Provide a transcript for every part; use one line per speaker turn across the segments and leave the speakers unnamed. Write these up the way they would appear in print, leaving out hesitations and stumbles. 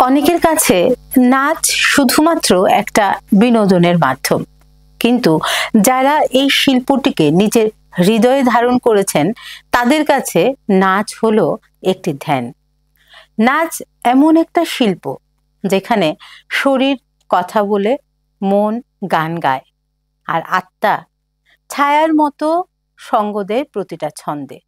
অনেকের কাছে নাচ শুধুমাত্র একটা বিনোদনের মাধ্যম, কিন্তু যারা এই শিল্পটিকে নিজের হৃদয়ে ধারণ করেছেন তাদের কাছে নাচ হলো একটি ধ্যান। নাচ এমন একটা শিল্প যেখানে শরীর কথা বলে, মন গান গায়, আর আত্মা ছায়ার মতো সঙ্গ দেয় প্রতিটা ছন্দে।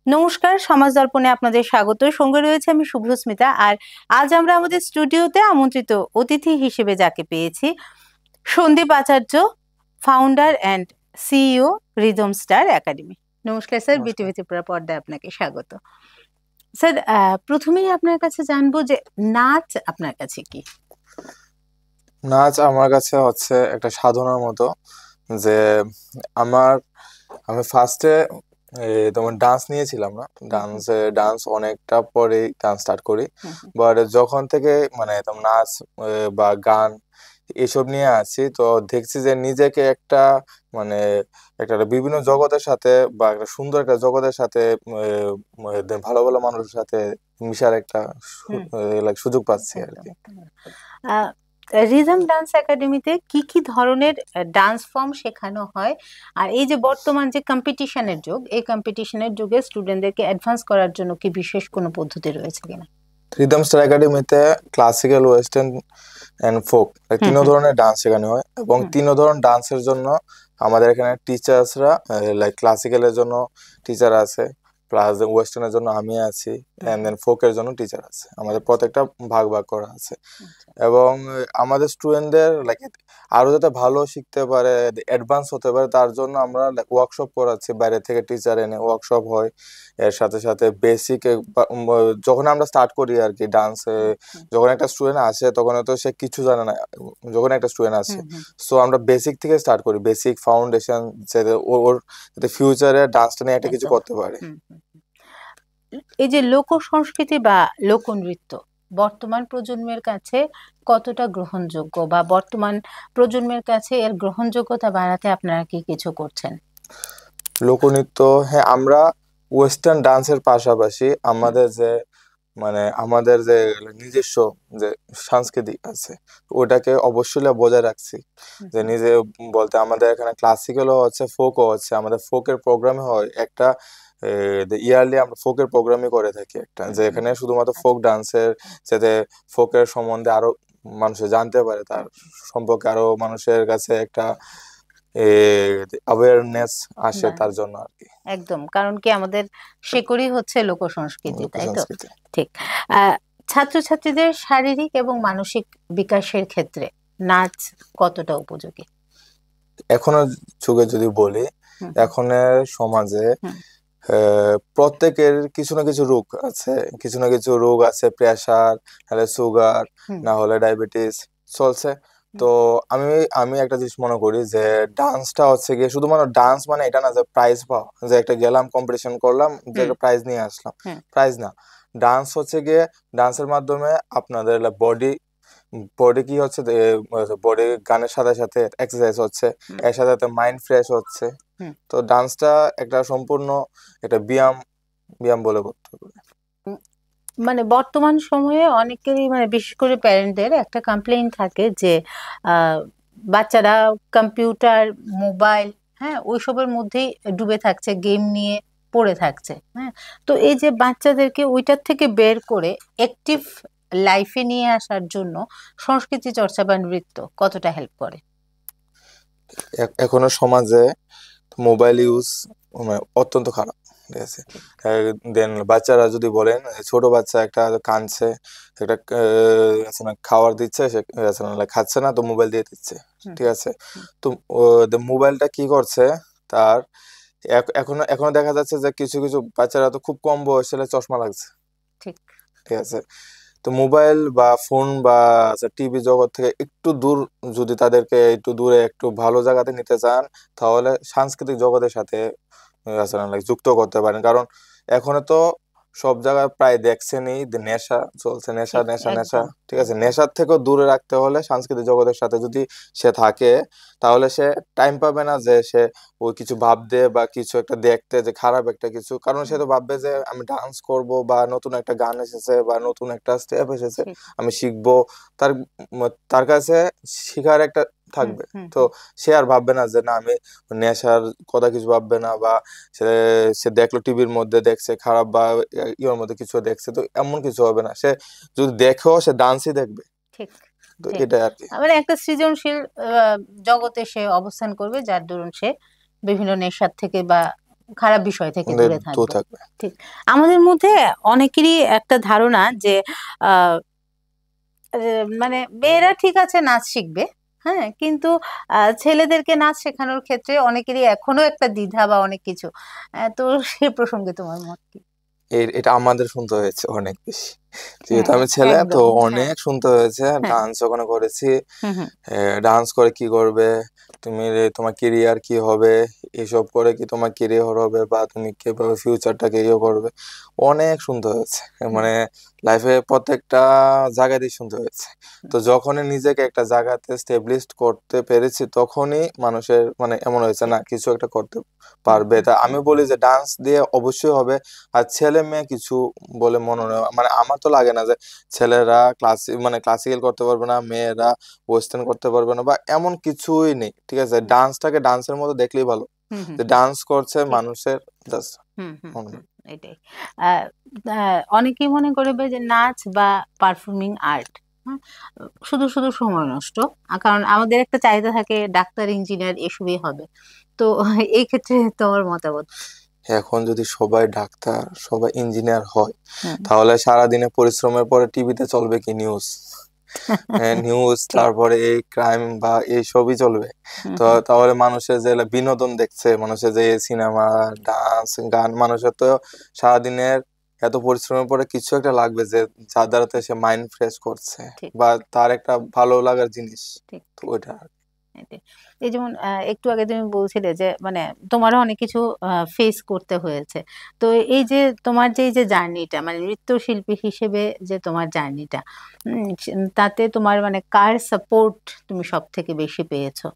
নমস্কার, সমাজ দর্পণে আপনাদের স্বাগত। সঙ্গে রয়েছে আমি শুভস্মিতা। আর আজ আমরা আমাদের স্টুডিওতে আমন্ত্রিত অতিথি হিসেবে যাকে পেয়েছি, Sandip Acharya, founder and CEO Rhythm Star Academy. নমস্কার স্যার, বিটিভি ত্রিপুরা পর্দায় আপনাকে স্বাগত। স্যার, প্রথমেই আপনার কাছে জানবো যে নাচ আপনার কাছে কি?
নাচ আমার কাছে হচ্ছে একটা সাধনার মতো। যে আমি ফার্স্টে তোমার ডান্স নিয়েছিলাম না, ডান্স অনেকটা পরে ডান্স স্টার্ট করি। বাট যখন থেকে মানে নাচ বা গান এসব নিয়ে আছি, তো দেখছি যে নিজেকে একটা মানে একটা বিভিন্ন জগতের সাথে বা একটা সুন্দর একটা জগতের সাথে ভালো ভালো মানুষের সাথে মিশার একটা সুযোগ পাচ্ছি আর কি।
রিদম ডান্স একাডেমিতে কি কি ধরনের ডান্স ফর্ম শেখানো হয়, আর এই যে বর্তমান যে কম্পিটিশনের যুগ, এই কম্পিটিশনের যুগে স্টুডেন্টদেরকে অ্যাডভান্স করার জন্য কি বিশেষ কোনো পদ্ধতি রয়েছে কিনা?
রিদম স্টার একাডেমিতে ক্লাসিক্যাল, ওয়েস্টার্ন এন্ড ফোক তিন ধরনের ডান্স শেখানো হয়, এবং তিন ধরনের ডান্সের জন্য আমাদের এখানে টিচার্সরা লাইক ক্লাসিক্যালের জন্য টিচার আছে, প্লাস ওয়েস্টার্নের জন্য আমি আছি, এন্ড দেন ফোকের জন্য টিচার আছে। আমাদের প্রত্যেকটা ভাগ ভাগ করা আছে। এবং আমাদের স্টুডেন্টদের লাইক আরো যাতে ভালো শিখতে পারে, অ্যাডভান্স হতে পারে, তার জন্য আমরা ওয়ার্কশপ করাচ্ছি। বাইরে থেকে টিচার এনে ওয়ার্কশপ হয়। এর সাথে সাথে বেসিক যখন আমরা স্টার্ট করি আর কি ডান্স, যখন একটা স্টুডেন্ট আসে তখন তো সে কিছু জানে না। যখন একটা স্টুডেন্ট আসে, সো আমরা বেসিক থেকে স্টার্ট করি, বেসিক ফাউন্ডেশন, যাতে ওর ফিউচারে ডান্সটা নিয়ে একটা কিছু করতে পারে।
এই যে লোক সংস্কৃতি বা লোকনৃত্য বর্তমান প্রজন্মের কাছে কতটা গ্রহণযোগ্য, বা বর্তমান প্রজন্মের কাছে এর গ্রহণযোগ্যতা বাড়াতে আপনারা কি কিছু করছেন?
লোকনৃত্য, হ্যাঁ, আমরা ওয়েস্টার্ন ডান্সের পাশাপাশি আমাদের যে নিজস্ব যে সংস্কৃতি আছে ওটাকে অবশ্যই বজায় রাখছি। যে নিজে বলতে আমাদের এখানে ক্লাসিক্যালও হচ্ছে, ফোকও হচ্ছে। আমাদের ফোকের প্রোগ্রামে হয় একটা ইয়ারলি, আমরা ফোকের প্রোগ্রামই করে থাকি একটা, যে এখানে শুধুমাত্র ফোক ডান্সের, যাতে ফোকের সম্বন্ধে আরো মানুষে জানতে পারে, তার সম্পর্কে আরো মানুষের কাছে একটা অ্যাওয়ারনেস আসে, তার জন্য আর কি।
একদম, কারণ কি আমাদের শেকড়ই হচ্ছে লোক সংস্কৃতি, তাই তো? ঠিক। ছাত্রছাত্রীদের শারীরিক এবং মানসিক বিকাশের ক্ষেত্রে নাচ কতটা উপযোগী?
এখনের যুগে যদি বলি, এখনের সমাজে প্রত্যেকের কিছু না কিছু রোগ আছে, প্রেসার, নাহলে সুগার, না হলে ডায়াবেটিস চলছে। তো আমি একটা জিনিস মনে করি যে ডান্সটা হচ্ছে গিয়ে শুধুমাত্র ডান্স মানে এটা না যে প্রাইজ পাওয়া, যে একটা গেলাম কম্পিটিশন করলাম, যে একটা প্রাইজ নিয়ে আসলাম, প্রাইজ না। ডান্স হচ্ছে গিয়ে, ডান্সের মাধ্যমে আপনাদের বডি কি হচ্ছে, বডি গানের সাথে সাথে এক্সারসাইজ হচ্ছে, এর সাথে সাথে মাইন্ড ফ্রেশ হচ্ছে। তো ডান্সটা একটা সম্পূর্ণ একটা ব্যায়াম বলে করতে হবে।
মানে বর্তমান সময়ে অনেকেরই, মানে বিশেষ করে প্যারেন্টদের একটা কমপ্লেইন থাকে যে বাচ্চারা কম্পিউটার, মোবাইল, হ্যাঁ, ওইসবের মধ্যেই ডুবে থাকছে, গেম নিয়ে পড়ে থাকছে। হ্যাঁ, তো এই যে বাচ্চাদেরকে ওইটার থেকে বের করে অ্যাক্টিভ লাইফে নিয়ে আসার জন্য সংস্কৃতি চর্চা বা নৃত্য কতটা হেল্প করে?
এখনো সমাজে মোবাইল ইউজ অত্যন্ত খারাপ, ঠিক আছে। দেন বাচ্চারা যদি বলেন, ছোট বাচ্চা একটা কাঁদছে, একটা খাবার দিচ্ছে, সে খাচ্ছে না, তো মোবাইল দিয়ে দিচ্ছে, ঠিক আছে। তো মোবাইলটা কি করছে, তার এখনো দেখা যাচ্ছে যে কিছু কিছু বাচ্চারা তো খুব কম বয়সে চশমা লাগছে, ঠিক আছে। তো মোবাইল বা ফোন বা টিভি জগৎ থেকে একটু দূর, যদি তাদেরকে একটু দূরে একটু ভালো জায়গাতে নিতে চান, তাহলে সাংস্কৃতিক জগতের সাথে যুক্ত করতে পারেন। কারণ এখনো তো সব জায়গায় প্রায় দেখছেনই যে নেশা চলছে, নেশা
ঠিক,
নেশা নেশা,
একদম
ঠিক আছে। নেশার থেকেও দূরে রাখতে হলে সাংস্কৃতিক জগতের সাথে যদি সে থাকে, তাহলে সে টাইম পাবে না যে সে ওই কিছু ভাবতে বা কিছু একটা দেখতে যে খারাপ একটা কিছু, কারণ সে তো ভাববে যে আমি ডান্স করব বা নতুন একটা গান এসেছে বা নতুন একটা স্টেপ এসেছে,
ঠিক।
আমি শিখবো। তার তার কাছে শিখার একটা
হুম
থাকবে।
হুম
তো সে আর ভাববে না যে না আমি নেশার কথা কিছু ভাববে না, বা সে সে দেখলো টিভির মধ্যে দেখছে খারাপ বা ইয়ের মধ্যে কিছু দেখছে, তো এমন কিছু হবে না। সে যদি দেখেও সে ডান্সই দেখবে।
ঠিক
তো
ঠিক।
এটাই আর কি।
মানে একটা সৃজনশীল জগতে সে অবস্থান করবে, যার দরুন সে বিভিন্ন নেশার থেকে বা খারাপ বিষয় থেকে দূরে
তো
থাকবে।
থাকবে।
ঠিক। আমাদের মধ্যে অনেকেরই একটা ধারণা যে আহ, মানে মেয়েরা ঠিক আছে নাচ শিখবে, হ্যাঁ, কিন্তু ছেলেদেরকে নাচ শেখানোর ক্ষেত্রে অনেকেরই এখনো একটা দ্বিধা বা অনেক কিছু। তো সে প্রসঙ্গে তোমার মত কি?
এটা আমাদের শুনতে হয়েছে অনেক বেশি, যেহেতু
হ্যাঁ,
আমি ছেলে, তো
একদম। হ্যাঁ
অনেক শুনতে হয়েছে।
হ্যাঁ।
ডান্স ওখানে করেছি,
হুম হুম
ডান্স করে কি করবে তুমি, তোমার কেরিয়ার কি হবে, এসব করে কি তোমার কেরিয়ার হবে, বা তুমি কিভাবে ফিউচারটাকে ইয়ে করবে, অনেক শুনতে হয়েছে।
হুম
মানে লাইফে প্রত্যেকটা জায়গাতেই শুনতে হয়েছে।
হুম
তো যখনই নিজেকে একটা জায়গাতে স্টেবলিশ করতে পেরেছি, তখনই মানুষের মানে এমন হয়েছে না কিছু একটা করতে
হুম
পারবে।
হুম
তা আমি বলি যে ডান্স দিয়ে অবশ্যই হবে। আর ছেলে মেয়ে কিছু বলে মনে হয়, মানে আমার তো লাগে না যে ছেলেরা ক্লাসিক্যাল করতে পারবে না, মেয়েরা ওয়েস্টার্ন করতে পারবে না, বা এমন কিছুই নেই, ঠিক আছে।
হুম
ডান্সটাকে ডান্সের মতো দেখলেই ভালো,
হুম হুম
যে
হুম,
ডান্স করছে
ঠিক।
মানুষের জাস্ট।
হুম হুম হুম, এটাই। আহ, অনেকেই মনে করবে যে নাচ বা পারফর্মিং আর্ট শুধু শুধু সময় নষ্ট। কারণ আমাদের একটা চাহিদা থাকে ডাক্তার ইঞ্জিনিয়ার এসবই হবে। তো এই ক্ষেত্রে তোমার মতামত?
এখন যদি সবাই ডাক্তার, সবাই ইঞ্জিনিয়ার হয়,
হুম
তাহলে সারাদিনে পরিশ্রমের পরে টিভিতে চলবে কি নিউজ? হ্যাঁ, নিউজ,
ঠিক।
তারপরে এই ক্রাইম বা এই সবই চলবে।
হুম
তো
হুম
তাহলে মানুষের যে বিনোদন দেখছে, মানুষের যে সিনেমা, ডান্স, গান, মানুষের তো সারাদিনের এত পরিশ্রমের পরে কিছু একটা লাগবে যে যার দ্বারাতে
ঠিক
সে মাইন্ড ফ্রেশ করছে,
ঠিক
বা তার একটা ভালো লাগার জিনিস।
ঠিক
তো
ঠিক।
ওইটা
এটাই। এই যেমন একটু আগে তুমি বলছিলে যে মানে তোমারও অনেক কিছু ফেস করতে হয়েছে। তো এই যে তোমার যে এই যে জার্নিটা, মানে নৃত্যশিল্পী হিসেবে যে তোমার জার্নিটা, তাতে তোমার মানে কার সাপোর্ট তুমি সব থেকে বেশি পেয়েছো?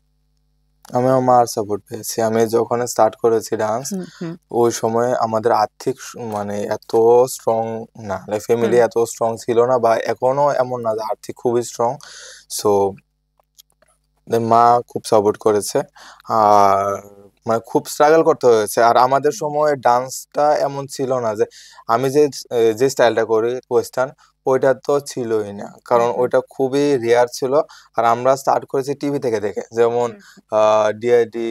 আমি আমার মার সাপোর্ট পেয়েছি। আমি যখন স্টার্ট করেছি ডান্স,
হুম হুম
ওই সময় আমাদের আর্থিক মানে এত স্ট্রং না,
হুম
ফ্যামিলি এত স্ট্রং ছিল না, বা এখনো এমন না যে আর্থিক খুবই স্ট্রং। সো মা খুব সাপোর্ট করেছে। আর মানে খুব স্ট্রাগল করতে হয়েছে। আর আমাদের সময় ডান্সটা এমন ছিল না যে আমি যে স্টাইলটা করি ওয়েস্টার্ন, ওইটা তো ছিলই না,
হুম
কারণ
হুম
ওইটা খুবই রেয়ার ছিল। আর আমরা স্টার্ট করেছি টিভি থেকে দেখে, যেমন
হুম
ডিআইডি,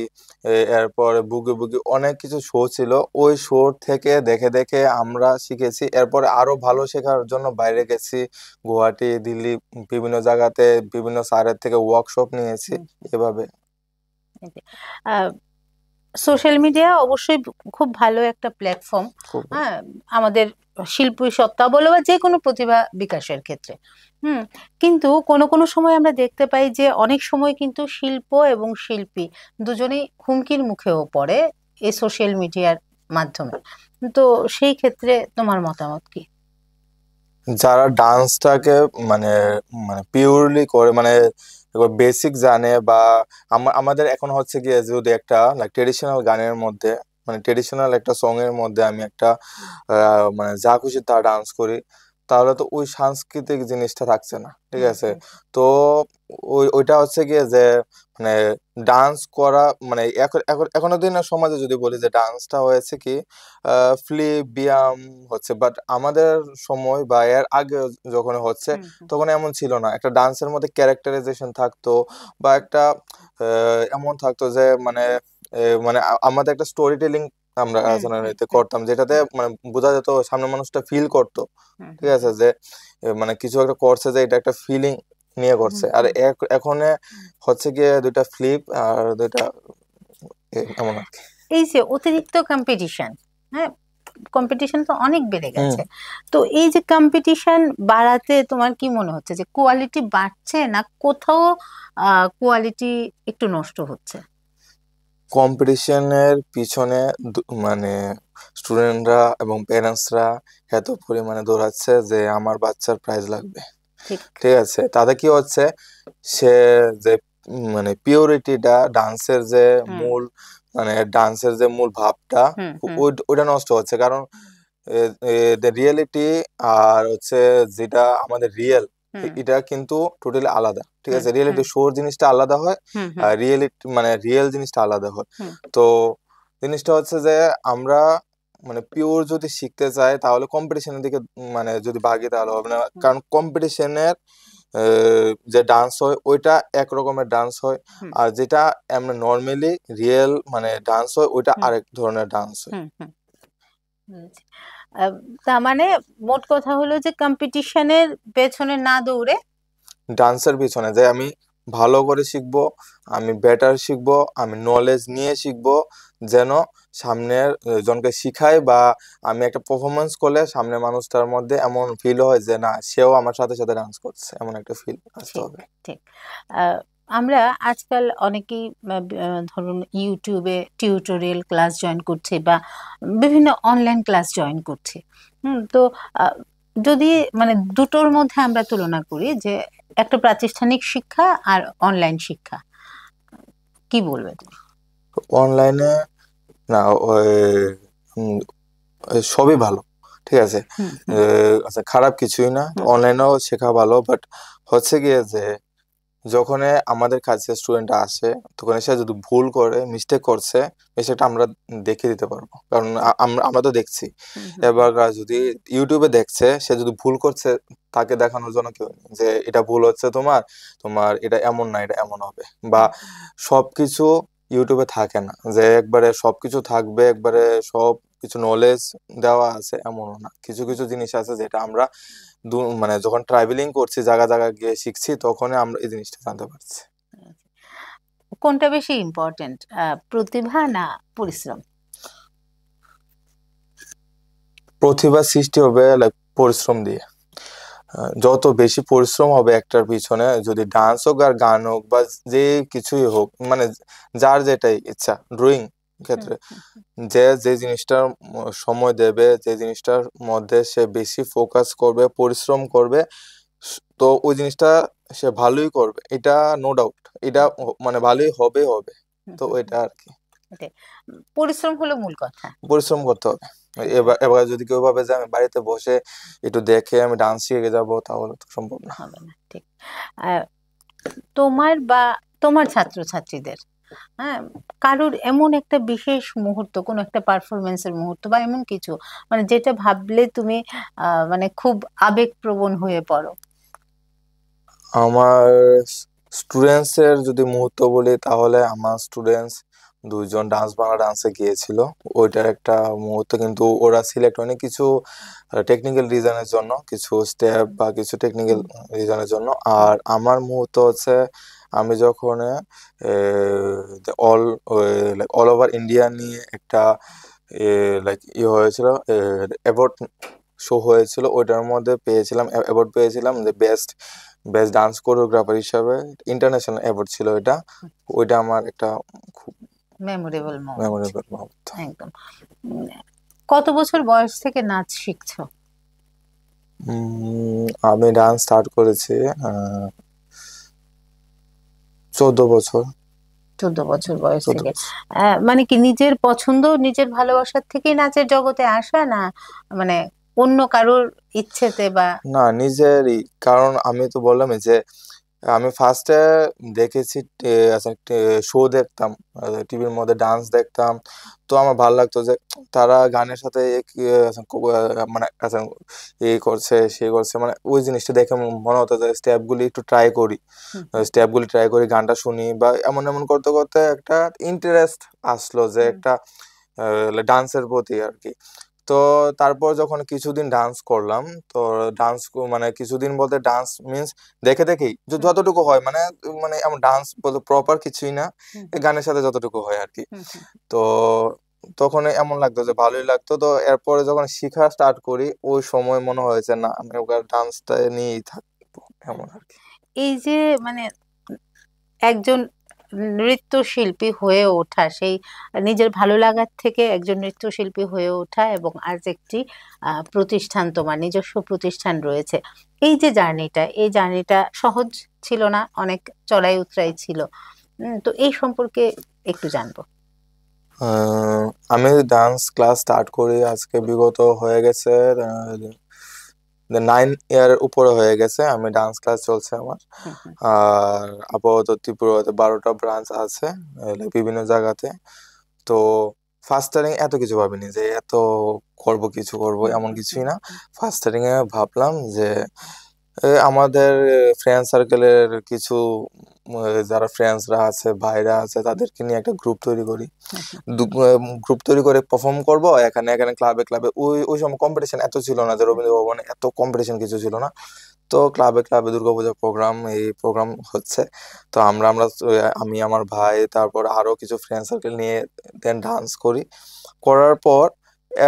এরপর বুগি বুগি, অনেক কিছু শো ছিল। ওই শো থেকে দেখে দেখে আমরা শিখেছি। এরপরে আরো ভালো শেখার জন্য বাইরে গেছি, গুয়াহাটি, দিল্লি, বিভিন্ন জায়গাতে বিভিন্ন স্যারের থেকে ওয়ার্কশপ নিয়েছি
হুম,
এভাবে।
এটাই। সোশ্যাল মিডিয়া অবশ্যই খুব ভালো একটা প্ল্যাটফর্ম,
খুব
হ্যাঁ, আমাদের শিল্পী সত্তা বলো বা যে কোনো প্রতিভা বিকাশের ক্ষেত্রে। হুম। কিন্তু কোনো কোনো সময় আমরা দেখতে পাই যে অনেক সময় কিন্তু শিল্প এবং শিল্পী দুজনেই হুমকির মুখেও পড়ে এই সোশ্যাল মিডিয়ার মাধ্যমে। তো সেই ক্ষেত্রে তোমার মতামত কি?
যারা ডান্সটাকে মানে মানে পিওরলি করে, মানে বেসিক জানে, বা আমাদের এখন হচ্ছে গিয়ে যদি একটা ট্রেডিশনাল গানের মধ্যে, মানে ট্রেডিশনাল একটা সং এর মধ্যে আমি একটা মানে যা খুশি তা ডান্স করি, তাহলে তো ওই সাংস্কৃতিক জিনিসটা থাকছে না, ঠিক
হুম
আছে।
হুম
তো ওইটা হচ্ছে গিয়ে যে মানে ডান্স করা, মানে এখনো দিনের সমাজে যদি বলি যে ডান্সটা হয়েছে কি ফ্লিপ ব্যায়াম হচ্ছে, বাট আমাদের সময় বা এর আগে যখন হচ্ছে,
হুম হুম
তখন এমন ছিল না। একটা ডান্সের মধ্যে ক্যারেক্টারাইজেশন থাকতো, বা একটা এমন থাকতো যে মানে মানে আমাদের একটা স্টোরি টেলিং আমরা
হুম হুম
জেনারেটে
হুম
করতাম, যেটাতে
হুম
মানে বোঝা যেত সামনের মানুষটা ফিল করতো,
হুম
ঠিক
হুম
আছে, যে মানে কিছু একটা করছে, যে এটা একটা ফিলিং নিয়ে
হুম
করছে। আর
হুম।
এখন হচ্ছে গিয়ে দুইটা ফ্লিপ আর দুইটা এমন আর কি।
এই যে অতিরিক্ত কম্পিটিশন, হ্যাঁ, কম্পিটিশন তো অনেক বেড়ে
হুম।
গেছে। তো এই যে কম্পিটিশন বাড়াতে তোমার কি মনে হচ্ছে যে কোয়ালিটি বাড়ছে না কোথাও কোয়ালিটি একটু নষ্ট হচ্ছে?
কম্পিটিশনের পিছনে মানে স্টুডেন্টরা এবং প্যারেন্টসরা এত পরিমাণে দৌড়াচ্ছে যে আমার বাচ্চার প্রাইজ লাগবে,
ঠিক
ঠিক আছে। তাতে কি হচ্ছে, সে যে মানে পিওরিটিটা ডান্সের যে
হুম
মূল মানে ডান্সের যে মূল ভাবটা
হুম হুম
ওইটা নষ্ট হচ্ছে। কারণ রিয়েলিটি আর হচ্ছে যেটা আমাদের রিয়েল,
হুম
এটা কিন্তু টোটালি আলাদা, ঠিক
হুম
আছে।
হুম
রিয়েলিটি শোর জিনিসটা আলাদা হয়,
হুম হুম
আর রিয়েলিটি মানে রিয়েল জিনিসটা আলাদা হয়।
হুম
তো জিনিসটা হচ্ছে যে আমরা মানে পিওর যদি শিখতে চাই তাহলে কম্পিটিশনের দিকে মানে যদি ভাগি তাহলে হবে না।
হুম
কারণ কম্পিটিশনের যে ডান্স হয় ওইটা এক রকমের ডান্স হয়,
হুম
আর যেটা আমরা নর্মালি রিয়েল মানে ডান্স হয় ওইটা
হুম
আরেক ধরনের ডান্স হয়।
হুম হুম বুঝেছি। আহ, তার মানে মোট কথা হলো যে কম্পিটিশনের পেছনে না দৌড়ে
ডান্সের পিছনে যে আমি ভালো করে শিখবো, আমি বেটার শিখবো, আমি নলেজ নিয়ে শিখবো, যেন সামনের জনকে শিখাই বা আমি একটা পারফরমেন্স করলে সামনের মানুষটার মধ্যে এমন ফিল হয় যে না সেও আমার সাথে সাথে ডান্স করছে, এমন একটা ফিল আসতে
ঠিক
হবে।
ঠিক আহ, আমরা আজকাল অনেকেই ধরুন ইউটিউবে টিউটোরিয়াল ক্লাস জয়েন করছে বা বিভিন্ন অনলাইন ক্লাস জয়েন করছে। তো আহ, যদি মানে দুটোর মধ্যে আমরা তুলনা করি যে একটা প্রাতিষ্ঠানিক শিক্ষা আর অনলাইন শিক্ষা, কি বলবে তুমি?
অনলাইনে না ওই উম, ওই সবই ভালো, ঠিক আছে।
হুম হুম
আচ্ছা খারাপ কিছুই না,
হুম
অনলাইনেও শেখা ভালো, বাট হচ্ছে গিয়ে যে যখন আমাদের কাছে স্টুডেন্ট আসে তখন সে যদি ভুল করে মিস্টেক করছে সেটা আমরা দেখিয়ে দিতে পারবো, কারণ আমরা তো দেখছি।
হুম হুম
এবার যদি ইউটিউবে দেখছে, সে যদি ভুল করছে তাকে দেখানোর জন্য কেউ নেই যে এটা ভুল হচ্ছে তোমার, তোমার এটা এমন না এটা এমন হবে, বা
হুম
সবকিছু ইউটিউবে থাকে না যে একবারে সবকিছু থাকবে, একবারে সব কিছু নলেজ দেওয়া আছে এমনও না। কিছু কিছু জিনিস আছে যেটা আমরা মানে যখন ট্রাভেলিং করছি জায়গা জায়গা গিয়ে শিখছি তখন আমরা এই জিনিসটা জানতে পারছি।
হুম। কোনটা বেশি ইম্পর্টেন্ট, প্রতিভা না পরিশ্রম?
প্রতিভা সৃষ্টি হবে লাইক পরিশ্রম দিয়ে। যত বেশি পরিশ্রম হবে একটার পিছনে, যদি ডান্স হোক আর গান হোক বা যে কিছুই হোক, মানে যার যেটাই ইচ্ছা, ড্রয়িং
হুম
ক্ষেত্রে
হুম
যে যে জিনিসটার সময় দেবে, যে জিনিসটার মধ্যে সে বেশি ফোকাস করবে, পরিশ্রম করবে, তো ওই জিনিসটা সে ভালোই করবে, এটা নো ডাউট। এটা
হুম
মানে ভালোই হবে হবে।
হুম
তো
হুম হুম,
এটা আর কি,
এটাই। পরিশ্রম হলো মূল কথা।
পরিশ্রম করতে হবে।
একদম
এবার এবার যদি কেউ ভাবে যে আমি বাড়িতে বসে একটু দেখে আমি ডান্স শিখে যাবো, তাহলে তো সম্ভব না।
হবে না, ঠিক। আহ, তোমার বা তোমার ছাত্রছাত্রীদের, হ্যাঁ, কারোর এমন একটা বিশেষ মুহূর্ত, কোনো একটা পারফরমেন্সের মুহূর্ত বা এমন কিছু মানে যেটা ভাবলে তুমি মানে খুব আবেগপ্রবণ হয়ে পড়ো?
আমার স্টুডেন্টস এর যদি মুহূর্ত বলি তাহলে আমার স্টুডেন্টস দুইজন ডান্স বাংলা ডান্সে গিয়েছিল, ওইটার একটা মুহূর্ত। কিন্তু ওরা সিলেক্ট হয়নি কিছু টেকনিক্যাল রিজনের জন্য, কিছু স্টেপ বা কিছু টেকনিক্যাল
হুম
রিজনের জন্য।
হুম
আর আমার মুহূর্ত হচ্ছে আমি যখন অল অল ওভার ইন্ডিয়া নিয়ে একটা লাইক হয়েছিল, অ্যাওয়ার্ড শো হয়েছিল, ওইটার মধ্যে পেয়েছিলাম, অ্যাওয়ার্ড পেয়েছিলাম যে বেস্ট বেস্ট ডান্স কোরিওগ্রাফার হিসাবে। ইন্টারন্যাশনাল অ্যাওয়ার্ড ছিল এটা। ওইটা আমার একটা খুব
মেমোরেবল মোমেন্ট।
মেমোরেবল মুহূর্ত।
একদম। উম, কত বছর বয়স থেকে নাচ শিখছো?
আমি ডান্স স্টার্ট করেছি 14 বছর।
14 বছর বয়স
14
থেকে?
বছর।
মানে কি নিজের পছন্দ নিজের ভালোবাসার থেকেই নাচের জগতে আসা, না মানে অন্য কারোর ইচ্ছেতে বা?
না নিজেরই, কারণ আমি তো বললাম যে আমি ফার্স্টে দেখেছি, শো দেখতাম, টিভির মধ্যে ডান্স দেখতাম। তো আমার ভালো লাগতো যে তারা গানের সাথে মানে করছে সে করছে, মানে ওই জিনিসটা দেখে মনে হতো যে স্টেপ গুলি একটু ট্রাই করি,
হুম হুম
স্টেপ গুলি ট্রাই করি, গানটা শুনি, বা এমন এমন করতে করতে একটা ইন্টারেস্ট আসলো যে
হুম
একটা ডান্সের প্রতি আর কি। তো তারপর যখন কিছুদিন ডান্স করলাম, তো ডান্স মানে কিছুদিন বলতে ডান্স মিন্স দেখে দেখেই
হুম
যতটুকু হয়, মানে মানে এমন ডান্স বলতে প্রপার কিছুই না,
হুম
এই গানের সাথে যতটুকু হয় আর কি।
হুম হুম
তো তখন এমন লাগতো যে ভালোই লাগতো। তো এরপরে যখন শিখা স্টার্ট করি ওই সময় মনে হয়েছে না আমি ওখানে ডান্সটা নিয়েই থাকবো,
হুম।
এমন আর কি।
এই যে মানে একজন নৃত্যশিল্পী হয়ে ওঠা, সেই নিজের ভালো লাগার থেকে একজন নৃত্যশিল্পী হয়ে ওঠা, এবং আজ একটি প্রতিষ্ঠান, তোমার নিজস্ব প্রতিষ্ঠান রয়েছে, এই যে জার্নিটা, এই জার্নিটা সহজ ছিল না, অনেক চড়াই উতরাই ছিল। তো এই সম্পর্কে একটু জানবো।
আমি ডান্স ক্লাস স্টার্ট করি আজকে বিগত হয়ে গেছে 9 ইয়ার উপরে হয়ে গেছে। আমি ডান্স ক্লাস চলছে আমার। আর আপাতত ত্রিপুরাতে 12টা ব্রাঞ্চ আছে বিভিন্ন জায়গাতে। তো ফার্স্ট স্টার্টিং এত কিছু ভাবিনি যে এত কিছু করব, এমন কিছুই না। ফার্স্ট স্টার্টিং এ ভাবলাম যে আমাদের ফ্রেন্ড সার্কেলের কিছু যারা ফ্রেন্ডসরা আছে, ভাইরা আছে, তাদেরকে নিয়ে একটা গ্রুপ তৈরি করি। গ্রুপ তৈরি করে পারফর্ম করব এখানে এখানে ক্লাবে ক্লাবে। ওই সময় কম্পিটিশন এত ছিল না, যে রবীন্দ্র ভবনে এত কম্পিটিশন কিছু ছিল না। তো ক্লাবে ক্লাবে দুর্গাপূজা প্রোগ্রাম, এই প্রোগ্রাম হচ্ছে। তো আমরা আমি, আমার ভাই, তারপর আরো কিছু ফ্রেন্ড সার্কেল নিয়ে দেন ডান্স করি। করার পর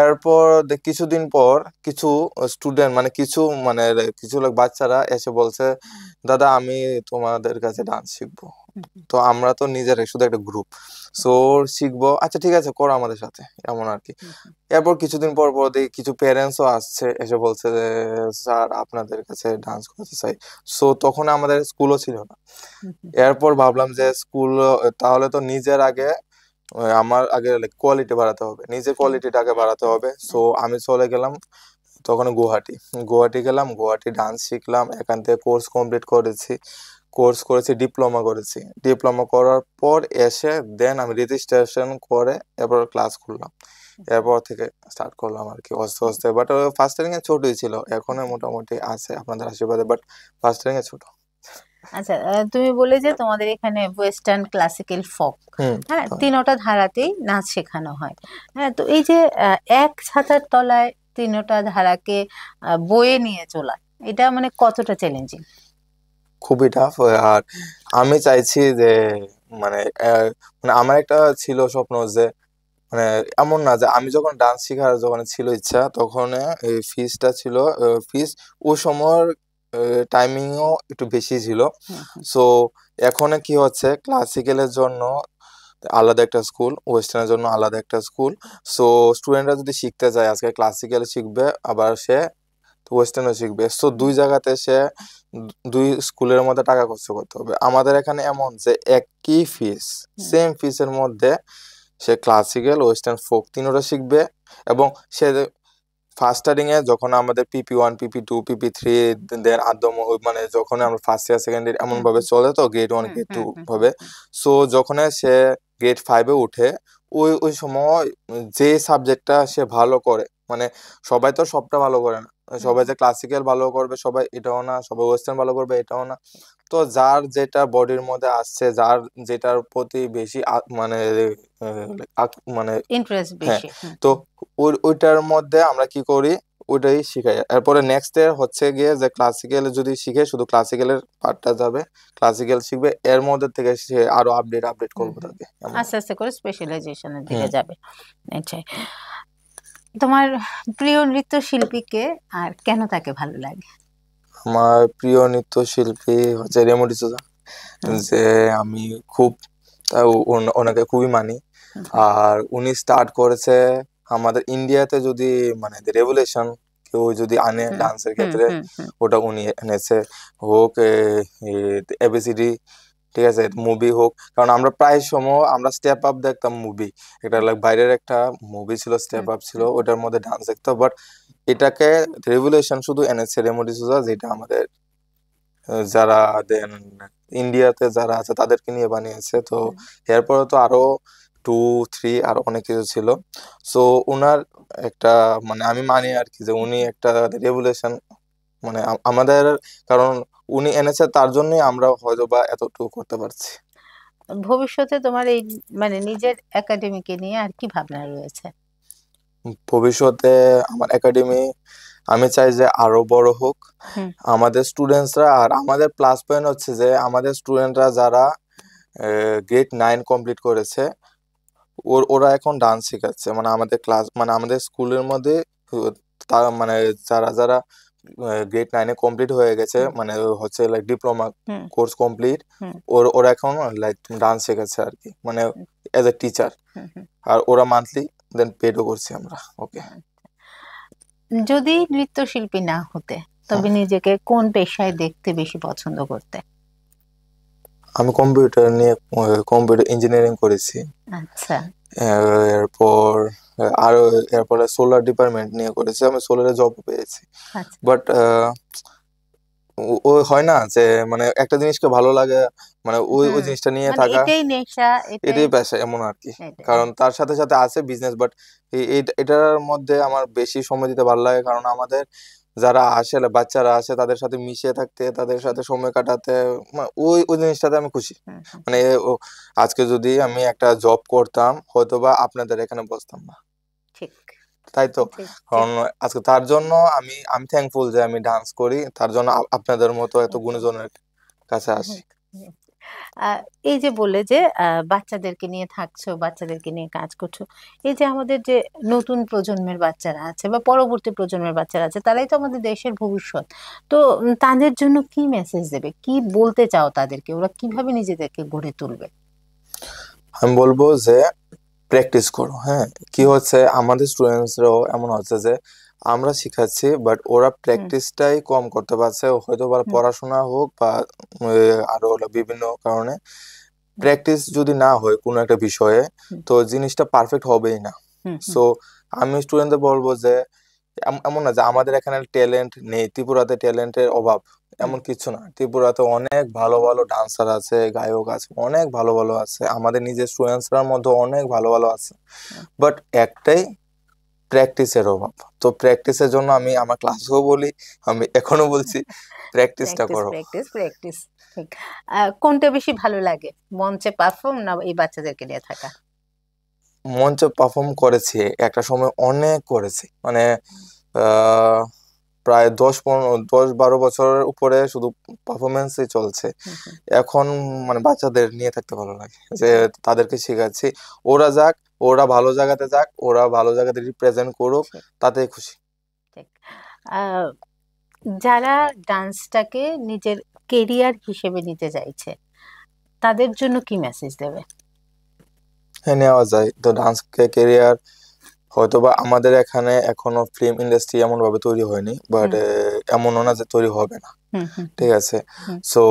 এরপর কিছুদিন পর কিছু স্টুডেন্ট কিছু লোক বাচ্চারা এসে বলছে, দাদা আমি তোমাদের কাছে ডান্স শিখবো। তো আমরা তো নিজেরাই শুধু একটা গ্রুপ, সো শিখবো, আচ্ছা ঠিক আছে করো আমাদের সাথে, এমন আর কি। এরপর কিছুদিন পর পর দেখি কিছু প্যারেন্টসও আসছে, এসে বলছে যে স্যার আপনাদের কাছে ডান্স করতে চাই। সো তখন আমাদের স্কুলও ছিল না। এরপর ভাবলাম যে স্কুল, তাহলে তো নিজের আগে আমার আগে কোয়ালিটি বাড়াতে হবে, নিজের কোয়ালিটিটাকে বাড়াতে হবে। সো আমি চলে গেলাম তখন গুয়াহাটি গেলাম, গুয়াহাটি ডান্স শিখলাম, এখান থেকে কোর্স কমপ্লিট করেছি, ডিপ্লোমা করেছি। ডিপ্লোমা করার পর এসে দেন আমি রেজিস্ট্রেশন করে এরপর ক্লাস করলাম। এরপর থেকে স্টার্ট করলাম আর কি আস্তে আস্তে। বাট ফার্স্ট ইয়ারিং এ ছোটই ছিল, এখনো মোটামুটি আছে আপনাদের আশীর্বাদে, বাট ফার্স্ট ইয়ারিং এ ছোট।
আচ্ছা, তুমি বলে যে তোমাদের এখানে ওয়েস্টার্ন, ক্লাসিক্যাল, ফোক, হ্যাঁ, তিনটা ধারাতেই নাচ শেখানো হয়। হ্যাঁ, তো এই যে এক ছাতার তলায় তিনটা ধারাকে বয়ে নিয়ে চলা, এটা মানে কতটা চ্যালেঞ্জিং?
খুবই টাফ। আর আমি চাইছি যে মানে আমার একটা ছিল স্বপ্ন যে মানে এমন না যে আমি যখন ডান্স শেখার যখন ছিল ইচ্ছা, তখন এই ফিসটা ছিল, ফিস ওই সময়ের টাইমিংও একটু বেশি ছিল। সো এখন কি হচ্ছে, ক্লাসিক্যালের জন্য আলাদা একটা স্কুল, ওয়েস্টার্নের জন্য আলাদা একটা স্কুল। সো স্টুডেন্টরা যদি শিখতে যায়, আজকে ক্লাসিক্যাল শিখবে আবার সে ওয়েস্টার্নও শিখবে, সো দুই জায়গাতে সে দুই স্কুলের মধ্যে টাকা খরচ করতে হবে। আমাদের এখানে এমন যে একই ফিস, সেম ফিসের মধ্যে সে ক্লাসিক্যাল, ওয়েস্টার্ন, ফোক তিনটা শিখবে। এবং সে ফার্স্ট স্টার্টিং এ যখন আমাদের PP1, PP2, PP3 দেন আদম, মানে যখন আমরা ফার্স্ট ইয়ার সেকেন্ড ইয়ার এমন ভাবে চলে, তো গ্রেড 1 গ্রেড 2 হবে। সো যখন সে গ্রেড 5 এ উঠে, ওই সময় যে সাবজেক্টটা সে ভালো করে, মানে সবাই তো সবটা ভালো করে না, সবাই যে ক্লাসিক্যাল ভালো করবে সবাই এটাও না, সবাই ওয়েস্টার্ন ভালো করবে এটাও না। তো যার যেটা বডির মধ্যে আসছে, যার যেটার প্রতি বেশি মানে
ইন্টারেস্ট
হ্যাঁ,
বেশি।
তো ওইটার মধ্যে আমরা কি করি, ওইটাই শিখাই। এরপরে নেক্সট ইয়ার হচ্ছে গিয়ে যে ক্লাসিক্যাল যদি শিখে, শুধু ক্লাসিক্যালের পার্টটা যাবে, ক্লাসিক্যাল শিখবে, এর মধ্যে থেকে সে আরো আপডেট করবো তাকে,
আস্তে আস্তে করে স্পেশালাইজেশনের দিকে যাবে। এটাই। তোমার প্রিয় নৃত্যশিল্পীকে আর কেন তাকে ভালো লাগে?
আমার প্রিয় নৃত্যশিল্পী হচ্ছে রেমো ডিসুজা, যে আমি খুব ওনাকে খুবই মানি। আর উনি স্টার্ট করেছে আমাদের ইন্ডিয়াতে, যদি মানে রেভলিউশন কেউ যদি আনে ডান্সের ক্ষেত্রে, ওটা উনি এনেছে। হোক ABCD, ঠিক আছে, মুভি হোক, কারণ আমরা প্রায় সময় আমরা স্টেপ আপ দেখতাম মুভি, এটা বাইরের একটা মুভি ছিল, স্টেপ আপ ছিল, ওটার মধ্যে ডান্স দেখতাম। বাট এটাকে রেভলিউশন শুধু এনেছে রেমো ডিসুজা, যেটা আমাদের যারা দেন ইন্ডিয়াতে যারা আছে তাদেরকে নিয়ে বানিয়েছে। তো এরপরে তো আরো 2, 3 আরো অনেক কিছু ছিল। সো উনার একটা মানে আমি মানি আর কি, যে উনি একটা রেভলিউশন মানে আমাদের, কারণ উনি এনেছে, তার জন্যই আমরা হয়তো বা এতটুকু করতে পারছি।
ভবিষ্যতে তোমার এই মানে নিজের একাডেমিকে নিয়ে আর কি ভাবনা রয়েছে?
ভবিষ্যতে আমার একাডেমি আমি চাই যে আরো বড় হোক, আমাদের স্টুডেন্টসরা, আর আমাদের প্লাস পয়েন্ট হচ্ছে যে আমাদের স্টুডেন্টরা যারা গ্রেড 9 কমপ্লিট করেছে, ওরা এখন ডান্স শেখাচ্ছে, মানে আমাদের ক্লাস, মানে আমাদের স্কুলের মধ্যে তারা মানে যারা যারা গ্রেড 9-এ কমপ্লিট হয়ে গেছে, মানে হচ্ছে লাইক ডিপ্লোমা
হুম
কোর্স কমপ্লিট।
হুম
ওরা এখন লাইক ডান্স শেখাচ্ছে আর কি, মানে এজ এ টিচার।
হুম হুম।
আর ওরা মান্থলি দেন পেডও করছি আমরা ওকে।
যদি নৃত্যশিল্পী না হতে তবে নিজেকে কোন পেশায় দেখতে বেশি পছন্দ করতে?
আমি কম্পিউটার নিয়ে কম্পিউটার ইঞ্জিনিয়ারিং করেছি।
আচ্ছা
এরপর আরো এরপরে সোলার ডিপার্টমেন্ট নিয়ে করেছি, আমি সোলারে জব পেয়েছি।
আচ্ছা।
বাট ওই হয় না যে মানে একটা জিনিসকে ভালো লাগে, মানে ওই ওই
হুম,
জিনিসটা নিয়ে
মানে
থাকা,
এটাই নেশা, এটাই
এটাই পেশা এমন আর কি।
এটাই।
কারণ তার সাথে সাথে আছে বিজনেস, বাট এটার মধ্যে আমার বেশি সময় দিতে ভালো লাগে, কারণ আমাদের যারা আসে বাচ্চারা আসে তাদের সাথে মিশে থাকতে, তাদের সাথে সময় কাটাতে, ওই ওই জিনিসটাতে আমি খুশি।
হুম, হুম,
মানে আজকে যদি আমি একটা জব করতাম হয়তো বা আপনাদের এখানে বসতাম না,
ঠিক
তাই তো।
ঠিক ঠিক।
কারণ আজকে তার জন্য আমি আমি থ্যাঙ্কফুল যে আমি ডান্স করি, তার জন্য আপনাদের মতো এত গুণীজনের কাছে আসি।
হুম, হুম। আহ, এই যে বলে যে বাচ্চাদেরকে নিয়ে থাকছো, বাচ্চাদেরকে নিয়ে কাজ করছো, এই যে আমাদের যে নতুন প্রজন্মের বাচ্চারা আছে বা পরবর্তী প্রজন্মের বাচ্চারা আছে, তারাই তো আমাদের দেশের ভবিষ্যৎ। তো তাদের জন্য কি মেসেজ দেবে, কি বলতে চাও তাদেরকে, ওরা কিভাবে নিজেদেরকে গড়ে তুলবে?
আমি বলবো যে প্র্যাকটিস করো, হ্যাঁ। কি
হুম
হচ্ছে আমাদের স্টুডেন্টসরাও এমন হচ্ছে যে আমরা শিখাচ্ছি বাট ওরা
হুম
প্র্যাকটিসটাই কম করতে পারছে, হয়তো বা
হুম
পড়াশোনা হোক বা আরো হলো বিভিন্ন কারণে।
হুম
প্র্যাকটিস যদি না হয় কোনো একটা বিষয়ে
হুম
তো জিনিসটা পারফেক্ট হবেই না।
হুম হুম
সো আমি স্টুডেন্টদের বলবো যে এমন না যে আমাদের এখানে ট্যালেন্ট নেই, ত্রিপুরাতে ট্যালেন্টের অভাব,
হুম
এমন কিছু না। ত্রিপুরাতে অনেক ভালো ভালো ডান্সার আছে, গায়ক আছে, অনেক ভালো ভালো আছে, আমাদের নিজের স্টুডেন্টসরার মধ্যে অনেক ভালো ভালো আছে।
হুম।
বাট একটাই প্র্যাকটিসের অভাব। তো প্র্যাকটিসের জন্য আমি আমার ক্লাসেও বলি, আমি এখনো বলছি প্র্যাকটিসটা
প্র্যাকটিস
করো।
Practice practice. ঠিক। কোনটা বেশি ভালো লাগে, মঞ্চে পারফর্ম না এই বাচ্চাদেরকে নিয়ে থাকা?
মঞ্চে পারফর্ম করেছি একটা সময়, অনেক করেছি, মানে আহ প্রায় 10-12 বছরের উপরে শুধু পারফরমেন্সই চলছে।
হুম হুম
এখন মানে বাচ্চাদের নিয়ে থাকতে ভালো লাগে, যে
হুম,
তাদেরকে শেখাচ্ছি, ওরা যাক, ওরা ভালো জায়গাতে যাক, ওরা ভালো জায়গাতে রিপ্রেজেন্ট করুক,
ঠিক
তাতেই খুশি।
ঠিক। আহ, যারা ডান্সটাকে নিজের কেরিয়ার হিসেবে নিতে চাইছে তাদের জন্য কি মেসেজ দেবে?
হ্যাঁ, নেওয়া যায় তো ডান্সকে কেরিয়ার। হয়তোবা আমাদের এখানে এখনো ফিল্ম ইন্ডাস্ট্রি এমন ভাবে তৈরি হয়নি, বাট
হুম
এমনও না যে তৈরি হবে না,
হুম হুম
ঠিক আছে।
হুম
সো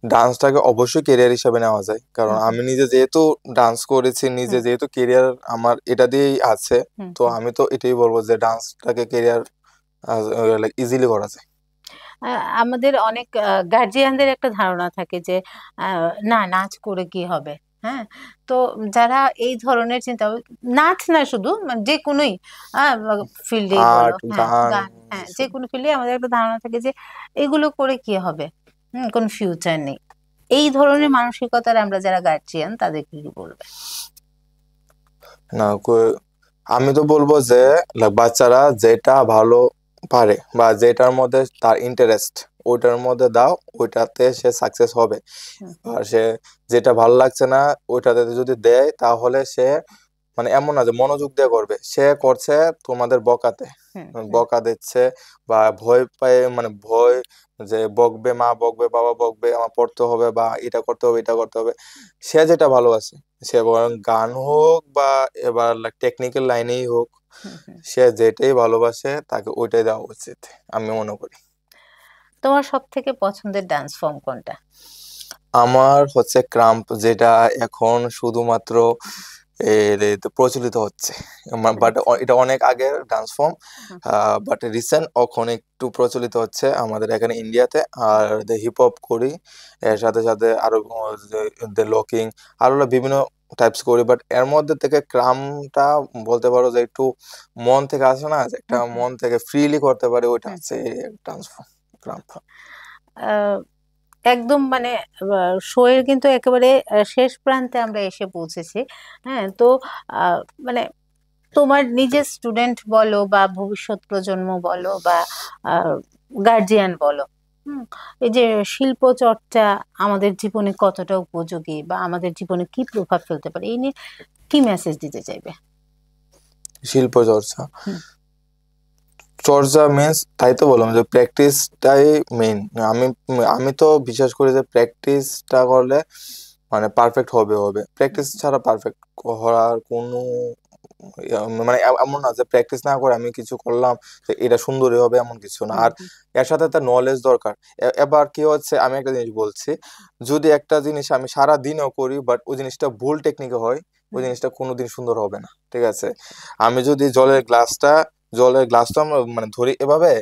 ডান্সটাকে অবশ্যই কেরিয়ার হিসেবে নেওয়া যায়, কারণ
হুম হুম
আমি নিজে যেহেতু ডান্স করেছি, নিজে
হুম
যেহেতু কেরিয়ার আমার এটা দিয়েই আছে,
হুম
তো
হুম।
আমি তো এটাই বলবো যে ডান্সটাকে কেরিয়ার লাইক ইজিলি করা যায়।
আমাদের অনেক গার্জিয়ানদের একটা ধারণা থাকে যে না, নাচ করে কি হবে। হ্যাঁ, তো যারা এই ধরনের চিন্তা, নাচ না শুধু, মানে যে কোনোই ফিল্ডেই বলো,
আর্ট,
হ্যাঁ
গান,
গান, হ্যাঁ যে
এসব।
কোনো ফিল্ডে আমাদের একটা ধারণা থাকে যে এগুলো করে কি হবে, কোনো ফিউচার নেই। এই ধরনের মানসিকতার আমরা যারা গার্জিয়ান তাদেরকে কি বলবে?
না আমি তো বলবো যে বাচ্চারা যেটা ভালো পারে বা যেটার মধ্যে তার ইন্টারেস্ট, ওইটার মধ্যে দাও, ওইটাতে সে সাকসেস হবে।
হুম
আর সে যেটা ভালো লাগছে না ওইটাতে যদি দেয় তাহলে সে মানে এমন না যে মনোযোগ দিয়ে করবে, সে করছে তোমাদের বকাতে,
হুম হুম
বকা দিচ্ছে বা ভয় পায়, মানে ভয় যে বকবে, মা বকবে, বাবা বকবে, আমার পড়তে হবে বা এটা করতে হবে, এটা করতে হবে। সে যেটা ভালোবাসে, সে বরং গান হোক বা এবার টেকনিক্যাল লাইনেই হোক,
হুম হুম।
সে যেটাই ভালোবাসে তাকে ওইটাই দেওয়া উচিত, আমি মনে করি।
তোমার সব থেকে পছন্দের ডান্স ফর্ম কোনটা?
আমার হচ্ছে ক্রাম্প, যেটা এখন শুধুমাত্র এতে প্রচলিত হচ্ছে, বাট
আচ্ছা।
এটা অনেক আগের dance form,
hmm
but recent এখন একটু প্রচলিত হচ্ছে আমাদের এখানে ইন্ডিয়াতে। আর হিপ হপ করি, এর
হুম
সাথে সাথে আরো লকিং, আরো বিভিন্ন টাইপস করি, বাট এর মধ্যে থেকে ক্রামটা বলতে পারো যে একটু মন থেকে আসে না, যে একটা
হুম হুম
মন থেকে ফ্রিলি করতে পারে, ওইটা
হুম
হচ্ছে ডান্স ফর্ম, ক্রাম্প।
হুম। একদম মানে শোয়ের কিন্তু একেবারে শেষ প্রান্তে আমরা এসে পৌঁছেছি। হ্যাঁ, তো আহ, মানে তোমার নিজের স্টুডেন্ট বলো বা ভবিষ্যৎ প্রজন্ম বলো বা গার্জিয়ান বলো, হুম, এই যে শিল্প চর্চা আমাদের জীবনে কতটা উপযোগী বা আমাদের জীবনে কি প্রভাব ফেলতে পারে, এই নিয়ে কি মেসেজ দিতে চাইবে?
শিল্প চর্চা,
হুম
চর্চা মিন্স তাই তো বললাম যে প্র্যাকটিসটাই মেইন। আমি আমি তো বিশ্বাস করি যে প্র্যাকটিসটা করলে মানে পারফেক্ট হবে। প্র্যাকটিস ছাড়া পারফেক্ট হওয়ার কোনো মানে এমন না যে প্র্যাকটিস না করে আমি কিছু করলাম যে এটা সুন্দরই হবে, এমন কিছু না। আর এর সাথে একটা নলেজ দরকার। এবার কি হচ্ছে, আমি একটা জিনিস বলছি, যদি একটা জিনিস আমি সারা দিনও করি বাট ওই জিনিসটা ভুল টেকনিকে হয়, ওই জিনিসটা কোনোদিন সুন্দর হবে না, ঠিক আছে? আমি যদি জলের গ্লাসটা আমরা মানে ধরি এভাবে,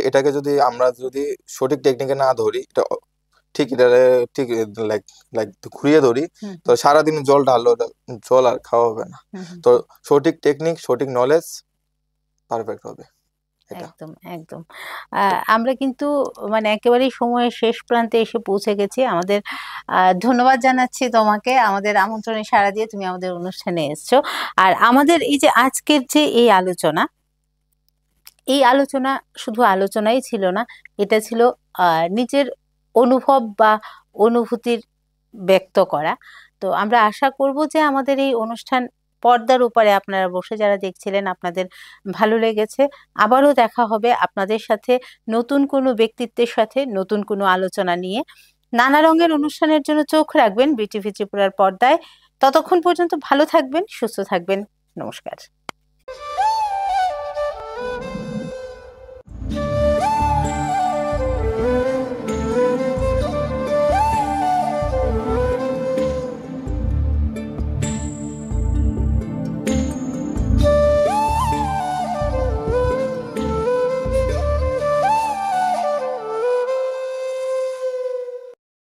এটাকে যদি আমরা যদি সঠিক টেকনিকে না ধরি, এটা ঠিক এটা ঠিক লাইক লাইক ঘুরিয়ে ধরি, তো সারাদিন জল ঢাললো জল আর খাওয়া হবে না। তো সঠিক টেকনিক, সঠিক নলেজ পারফেক্ট হবে এটা।
একদম একদম। আমরা কিন্তু মানে একেবারেই সময়ের শেষ প্রান্তে এসে পৌঁছে গেছি। আমাদের ধন্যবাদ জানাচ্ছি তোমাকে, আমাদের আমন্ত্রণে সাড়া দিয়ে তুমি আমাদের অনুষ্ঠানে এসছো। আর আমাদের এই যে আজকের যে এই আলোচনা শুধু আলোচনাই ছিল না, এটা ছিল নিজের অনুভব বা অনুভূতির ব্যক্ত করা। তো আমরা আশা করব যে আমাদের এই অনুষ্ঠান পর্দার উপরে আপনারা বসে যারা দেখছিলেন আপনাদের ভালো লেগেছে। আবারও দেখা হবে আপনাদের সাথে নতুন কোনো ব্যক্তিত্বের সাথে, নতুন কোনো আলোচনা নিয়ে। নানা রঙের অনুষ্ঠানের জন্য চোখ রাখবেন বিটিভি ত্রিপুরার পর্দায়। ততক্ষণ পর্যন্ত ভালো থাকবেন, সুস্থ থাকবেন। নমস্কার।